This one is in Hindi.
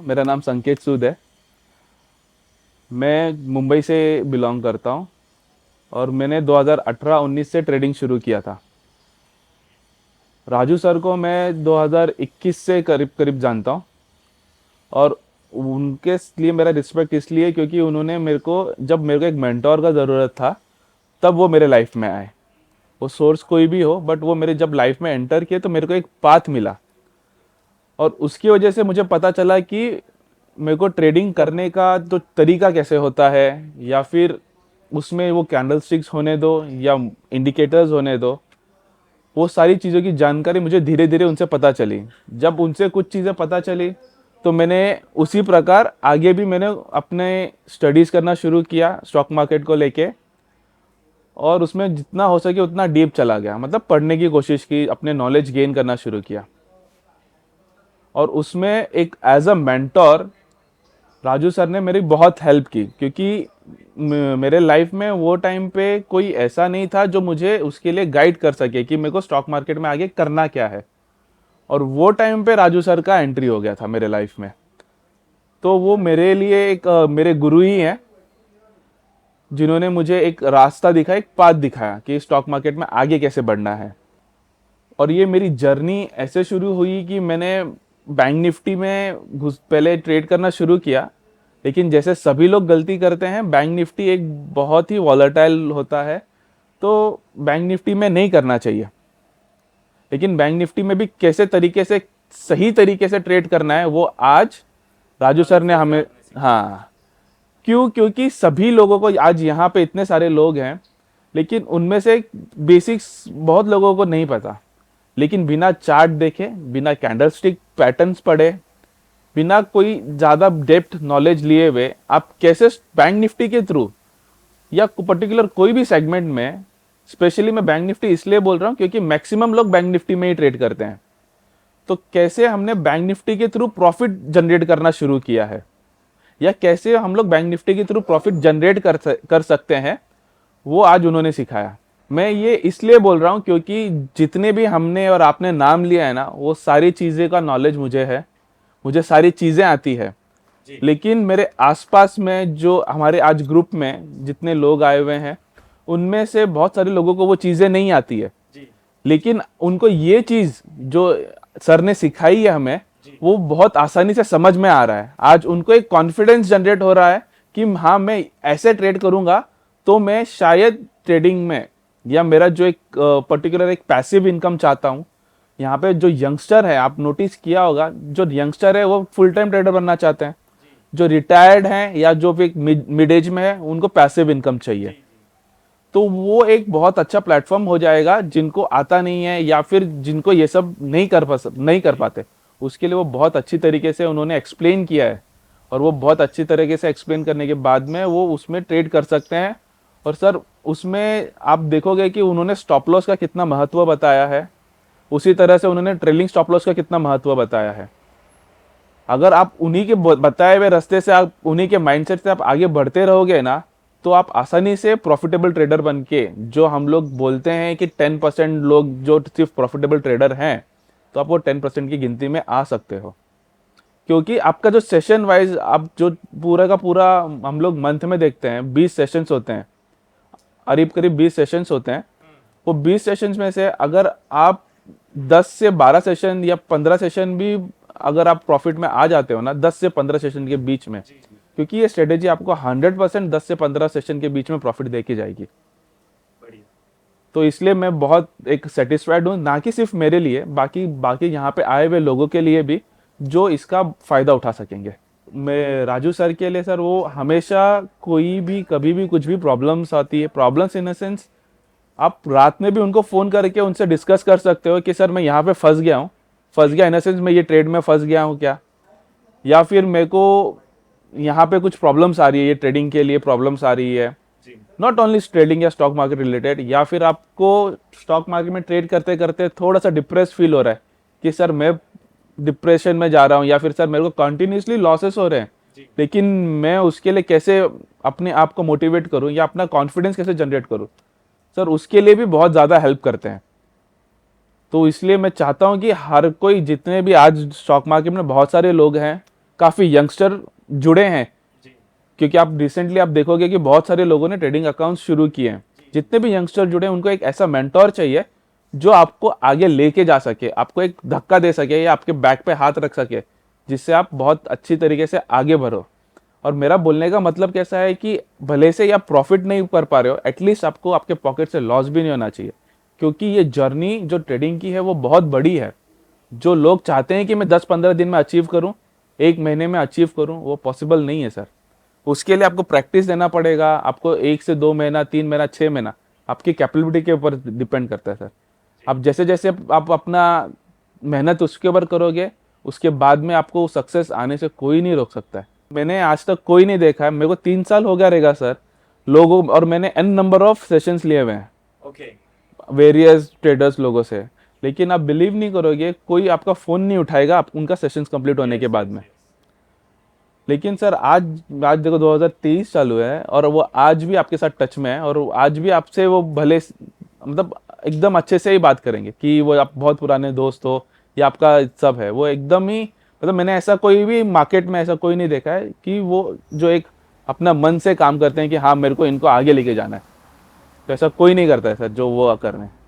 मेरा नाम संकेत सूद है। मैं मुंबई से बिलोंग करता हूँ और मैंने 2018-19 से ट्रेडिंग शुरू किया था। राजू सर को मैं 2021 से करीब करीब जानता हूँ और उनके लिए मेरा रिस्पेक्ट इसलिए क्योंकि उन्होंने जब मेरे को एक मेंटोर का ज़रूरत था तब वो मेरे लाइफ में आए। वो सोर्स कोई भी हो बट वो मेरे जब लाइफ में एंटर किए तो मेरे को एक पाथ मिला और उसकी वजह से मुझे पता चला कि मेरे को ट्रेडिंग करने का तो तरीका कैसे होता है, या फिर उसमें वो कैंडल स्टिक्स होने दो या इंडिकेटर्स होने दो, वो सारी चीज़ों की जानकारी मुझे धीरे धीरे उनसे पता चली। जब उनसे कुछ चीज़ें पता चली तो मैंने उसी प्रकार आगे भी मैंने अपने स्टडीज़ करना शुरू किया स्टॉक मार्केट को लेके, और उसमें जितना हो सके उतना डीप चला गया, मतलब पढ़ने की कोशिश की, अपने नॉलेज गेन करना शुरू किया। और उसमें एक as a mentor Raju sir ने मेरी बहुत हेल्प की, क्योंकि मेरे लाइफ में वो टाइम पे कोई ऐसा नहीं था जो मुझे उसके लिए गाइड कर सके कि मेरे को स्टॉक मार्केट में आगे करना क्या है। और वो टाइम पे राजू सर का एंट्री हो गया था मेरे लाइफ में। तो वो मेरे लिए एक मेरे गुरु ही हैं, जिन्होंने मुझे एक रास्ता दिखाया, एक पाथ दिखाया कि स्टॉक मार्केट में आगे कैसे बढ़ना है। और ये मेरी जर्नी ऐसे शुरू हुई कि मैंने बैंक निफ्टी में घुस पहले ट्रेड करना शुरू किया। लेकिन जैसे सभी लोग गलती करते हैं, बैंक निफ्टी एक बहुत ही वॉलेटाइल होता है, तो बैंक निफ्टी में नहीं करना चाहिए। लेकिन बैंक निफ्टी में भी कैसे तरीके से सही तरीके से ट्रेड करना है वो आज राजू सर ने हमें, हाँ, क्योंकि सभी लोगों को आज यहाँ पे इतने सारे लोग हैं लेकिन उनमें से बेसिक्स बहुत लोगों को नहीं पता। लेकिन बिना चार्ट देखे, बिना कैंडलस्टिक पैटर्न्स पढ़े, बिना कोई ज़्यादा डेप्थ नॉलेज लिए हुए आप कैसे बैंक निफ्टी के थ्रू या पर्टिकुलर कोई भी सेगमेंट में, स्पेशली मैं बैंक निफ्टी इसलिए बोल रहा हूँ क्योंकि मैक्सिमम लोग बैंक निफ्टी में ही ट्रेड करते हैं, तो कैसे हमने बैंक निफ्टी के थ्रू प्रॉफिट जनरेट करना शुरू किया है या कैसे हम लोग बैंक निफ्टी के थ्रू प्रॉफिट जनरेट कर सकते हैं, वो आज उन्होंने सिखाया। मैं ये इसलिए बोल रहा हूँ क्योंकि जितने भी हमने और आपने नाम लिया है ना, वो सारी चीज़ें का नॉलेज मुझे है, मुझे सारी चीज़ें आती है। लेकिन मेरे आसपास में जो हमारे आज ग्रुप में जितने लोग आए हुए हैं उनमें से बहुत सारे लोगों को वो चीज़ें नहीं आती है। लेकिन उनको ये चीज़ जो सर ने सिखाई है हमें, वो बहुत आसानी से समझ में आ रहा है। आज उनको एक कॉन्फिडेंस जनरेट हो रहा है कि हाँ, मैं ऐसे ट्रेड करूंगा तो मैं शायद ट्रेडिंग में, या मेरा जो एक पर्टिकुलर एक पैसिव इनकम चाहता हूँ। यहाँ पे जो यंगस्टर है, आप नोटिस किया होगा, जो यंगस्टर है वो फुल टाइम ट्रेडर बनना चाहते हैं। जो रिटायर्ड हैं या जो एक मिड एज में है उनको पैसिव इनकम चाहिए। तो वो एक बहुत अच्छा प्लेटफॉर्म हो जाएगा जिनको आता नहीं है या फिर जिनको ये सब नहीं कर पाते, उसके लिए वो बहुत अच्छी तरीके से उन्होंने एक्सप्लेन किया है। और वो बहुत अच्छी तरीके से एक्सप्लेन करने के बाद में वो उसमें ट्रेड कर सकते हैं। और सर, उसमें आप देखोगे कि उन्होंने स्टॉप लॉस का कितना महत्व बताया है, उसी तरह से उन्होंने ट्रेलिंग स्टॉप लॉस का कितना महत्व बताया है। अगर आप उन्हीं के बताए हुए रास्ते से, आप उन्हीं के माइंडसेट से आप आगे बढ़ते रहोगे ना, तो आप आसानी से प्रॉफिटेबल ट्रेडर बन के, जो हम लोग बोलते हैं कि 10% लोग जो सिर्फ प्रॉफिटेबल ट्रेडर हैं, तो आप वो 10% की गिनती में आ सकते हो। क्योंकि आपका जो सेशन वाइज, आप जो पूरा का पूरा, हम लोग मंथ में देखते हैं 20 सेशंस होते हैं, करीब करीब 20 सेशंस होते हैं। वो 20 सेशंस में से अगर आप 10 से 12 सेशन या 15 सेशन भी अगर आप प्रॉफिट में आ जाते हो ना, 10 से 15 सेशन के बीच में, क्योंकि ये स्ट्रेटेजी आपको 100% 10 से 15 सेशन के बीच में प्रॉफिट दे के जाएगी। तो इसलिए मैं बहुत एक सेटिस्फाइड हूँ, ना कि सिर्फ मेरे लिए, बाकी बाकी यहाँ पे आए हुए लोगों के लिए भी जो इसका फायदा उठा सकेंगे। मैं राजू सर के लिए, सर, वो हमेशा कोई भी कभी भी कुछ भी प्रॉब्लम्स आती है, प्रॉब्लम्स इन द सेंस, आप रात में भी उनको फ़ोन करके उनसे डिस्कस कर सकते हो कि सर मैं यहाँ पे फंस गया हूँ, फंस गया इन द सेंस मैं ये ट्रेड में फंस गया हूँ क्या, या फिर मेरे को यहाँ पे कुछ प्रॉब्लम्स आ रही है, ये ट्रेडिंग के लिए प्रॉब्लम्स आ रही है, नॉट ओनली ट्रेडिंग या स्टॉक मार्केट रिलेटेड, या फिर आपको स्टॉक मार्केट में ट्रेड करते करते थोड़ा सा डिप्रेस फील हो रहा है कि सर मैं डिप्रेशन में जा रहा हूँ, या फिर सर मेरे को कंटिन्यूसली लॉसेस हो रहे हैं, लेकिन मैं उसके लिए कैसे अपने आप को मोटिवेट करूँ या अपना कॉन्फिडेंस कैसे जनरेट करूँ, सर उसके लिए भी बहुत ज़्यादा हेल्प करते हैं। तो इसलिए मैं चाहता हूँ कि हर कोई, जितने भी आज स्टॉक मार्केट में बहुत सारे लोग हैं, काफ़ी यंगस्टर जुड़े हैं, क्योंकि आप रिसेंटली आप देखोगे कि बहुत सारे लोगों ने ट्रेडिंग अकाउंट शुरू किए हैं। जितने भी यंगस्टर जुड़े हैं उनको एक ऐसा मेंटोर चाहिए जो आपको आगे लेके जा सके, आपको एक धक्का दे सके या आपके बैक पे हाथ रख सके, जिससे आप बहुत अच्छी तरीके से आगे बढ़ो। और मेरा बोलने का मतलब कैसा है कि भले से आप प्रॉफिट नहीं कर पा रहे हो, एटलीस्ट आपको आपके पॉकेट से लॉस भी नहीं होना चाहिए, क्योंकि ये जर्नी जो ट्रेडिंग की है वो बहुत बड़ी है। जो लोग चाहते हैं कि मैं 10-15 दिन में अचीव करूं, 1 महीने में अचीव करूं, वो पॉसिबल नहीं है सर। उसके लिए आपको प्रैक्टिस देना पड़ेगा, आपको 1 से 2 महीना, 3 महीना, 6 महीना आपकी कैपेबिलिटी के ऊपर डिपेंड करता है सर। आप जैसे जैसे आप अपना मेहनत उसके ऊपर करोगे, उसके बाद में आपको सक्सेस आने से कोई नहीं रोक सकता है। मैंने आज तक कोई नहीं देखा है, मेरे को 3 साल हो गया रहेगा सर लोगों, और मैंने n नंबर ऑफ सेशंस लिए हुए हैं वेरियस ट्रेडर्स लोगों से, लेकिन आप बिलीव नहीं करोगे, कोई आपका फ़ोन नहीं उठाएगा आप उनका सेशंस कंप्लीट होने के बाद में। लेकिन सर आज आज देखो 2023 चालू है और वो आज भी आपके साथ टच में है, और आज भी आपसे वो भले मतलब एकदम अच्छे से ही बात करेंगे कि वो आप बहुत पुराने दोस्त हो या आपका सब है, वो एकदम ही मतलब मैंने ऐसा कोई भी मार्केट में ऐसा कोई नहीं देखा है कि वो जो एक अपना मन से काम करते हैं कि हाँ मेरे को इनको आगे लेके जाना है, तो ऐसा कोई नहीं करता है सर जो वो कर रहे हैं।